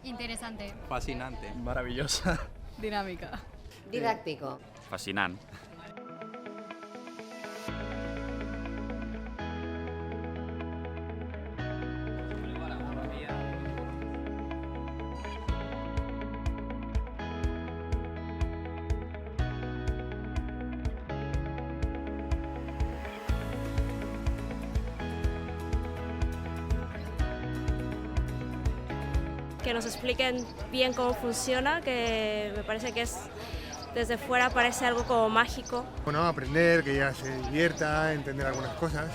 Interesante. Fascinante. Maravillosa. Dinámica. Didáctico. Fascinant. Que nos expliquen bien cómo funciona, que me parece que es desde fuera parece algo como mágico. Bueno, aprender, que ella se divierta, entender algunas cosas.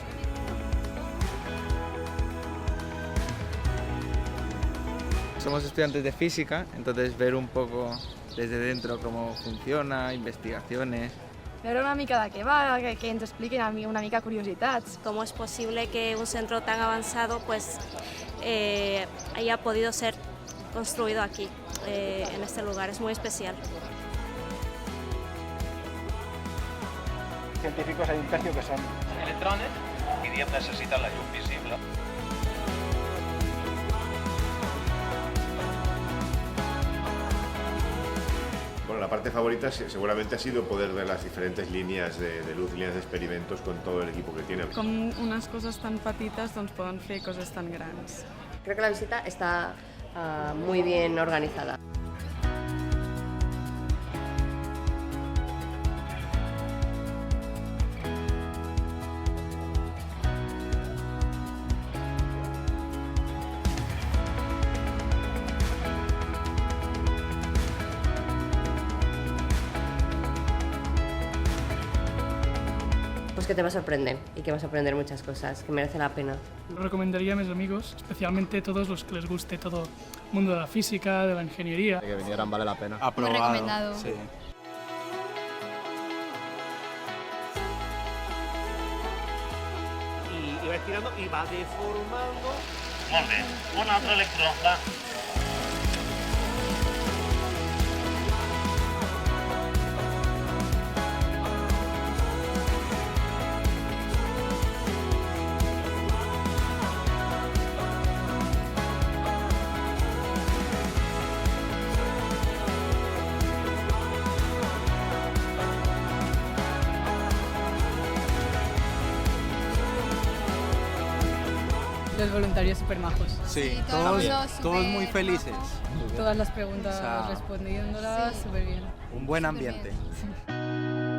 Somos estudiantes de física, entonces ver un poco desde dentro cómo funciona, investigaciones. Veure una mica de què va, que ens expliquin una mica curiositats. ¿Cómo es posible que un centro tan avanzado pues, haya podido ser construido aquí, en este lugar? Es muy especial. Científicos hay un tercio que son electrones i diem necessiten la llum visible. Bueno, la parte favorita seguramente ha sido poder ver las diferentes líneas de luz, líneas de experimentos con todo el equipo que tiene. Com unes coses tan petites doncs poden fer coses tan grans. Creo que la visita está muy bien organizada. Pues que te va a sorprender y que vas a aprender muchas cosas, que merece la pena. Lo recomendaría a mis amigos, especialmente todos los que les guste todo el mundo de la física, de la ingeniería. Que vinieran vale la pena. Aprobado. Recomendado. Sí. i va estirando i va deformando. Molt bé. Un altre electró, va. Los voluntarios súper majos. Sí, Sí, todo el mundo todos súper muy felices. majo. Todas las preguntas O sea, respondiéndolas sí. súper bien. Un buen Súper ambiente. bien.